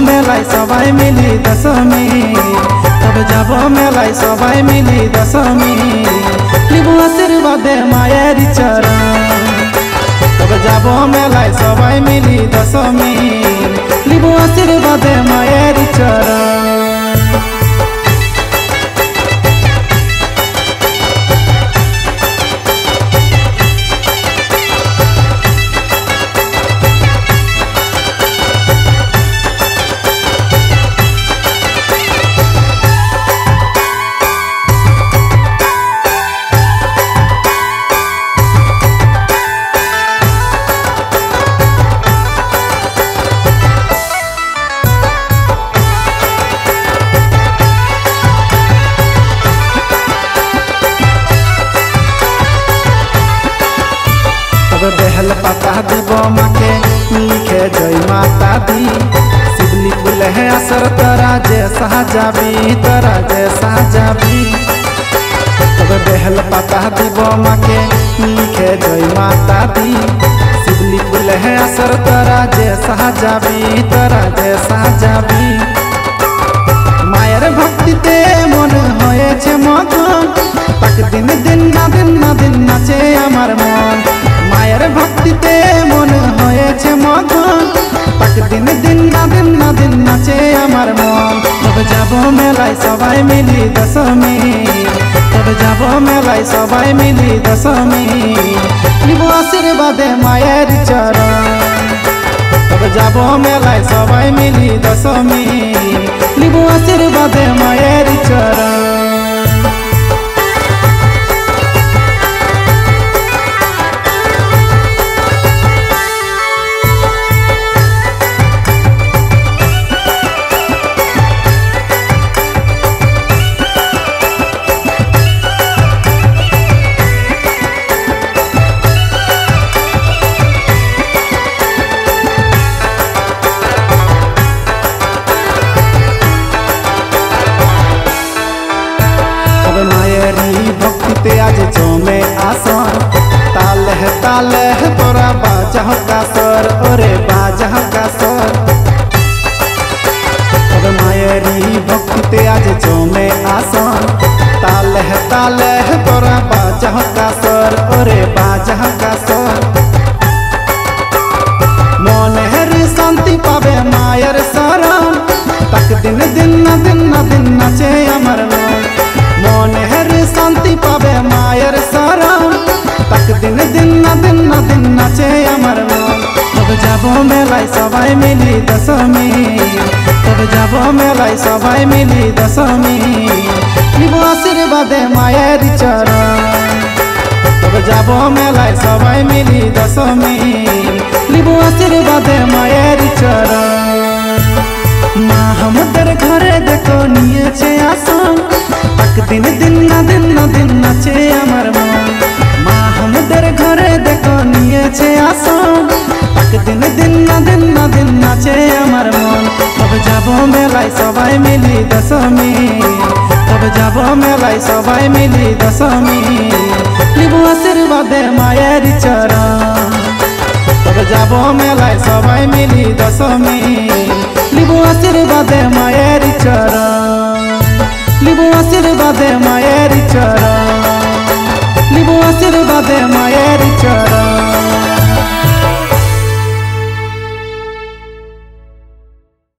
मेलाय सबाई मिली दशमी तब जाबो मेलाय सबाई मिली दशमी लिबो आशीर्वाद मायेर चरण तब जाबो मेलाय सबाई मिली दशमी लिबो आशीर्वाद मायेर चरण बेहल पता दीबो माके लिखे जय माता दी शिवली फूल है असर तरा जैसा जाबी तरा जैसा जाबी तब बेहल पता दीबो माके लिखे जय माता दी शिवली फूल है असर तरा जैसा जाबी तरा जैसा जाबी मायर भक्ति ते मन होए छे मगन ताक दिन दिन ना दिन ना दिन नाचे आमार मन मायर भक्ति ते मन होए छे मगन ताक दिन दिन ना दिन नाचे आमार मन तब जाबो मेलाय सबाई मिली दशमी तब जाबो मेलाय सबाई मिली दशमी लिबो आशीर्वाद मायेर चरण तब जाबो मेलाय सबाई मिली दशमी लिबो आशीर्वाद मायेर चरण भक्ति ते आज चौमे आसन ताल है तोरा बाजा का सर ओरे बाजा का सर मायरी भक्ति ते आज चौमे आसन ताल है तोरा बाजा का सर ओरे बाजा का सर मन हेर शांति पावे मायर शरण तक दिन दिन नाचे अमर मन हेर शांति पावे मायर शरण तक दिन दिन नाचे अमर मन तब जाबो मेलाय सबाई मिली दशमी तब जाबो मेलाय सबाई मिली दशमी लिबो आशीर्वाद मायेर चरण तब जाबो मेलाय सबाई मिली दशमी लिबो आशीर्वाद मायेर चरण माँ हमर घरे देखो निये छे आसन तक दिन दिन नाचे आमार मन माँ हमर घरे देखो निये छे आसन तक दिन दिन नाचे आमार मन तब जाबो मेलाय सबाई मिली दशमी तब जाबो मेलाय सबाई मिली दशमी लिबो आशीर्वाद मायेर चरण तब जाबो मेलाय सबाई मिली दशमी लिबो आशीर्वाद मायेर चरण लिबो आशीर्वाद मायेर चरण लिबो आशीर्वाद मायेर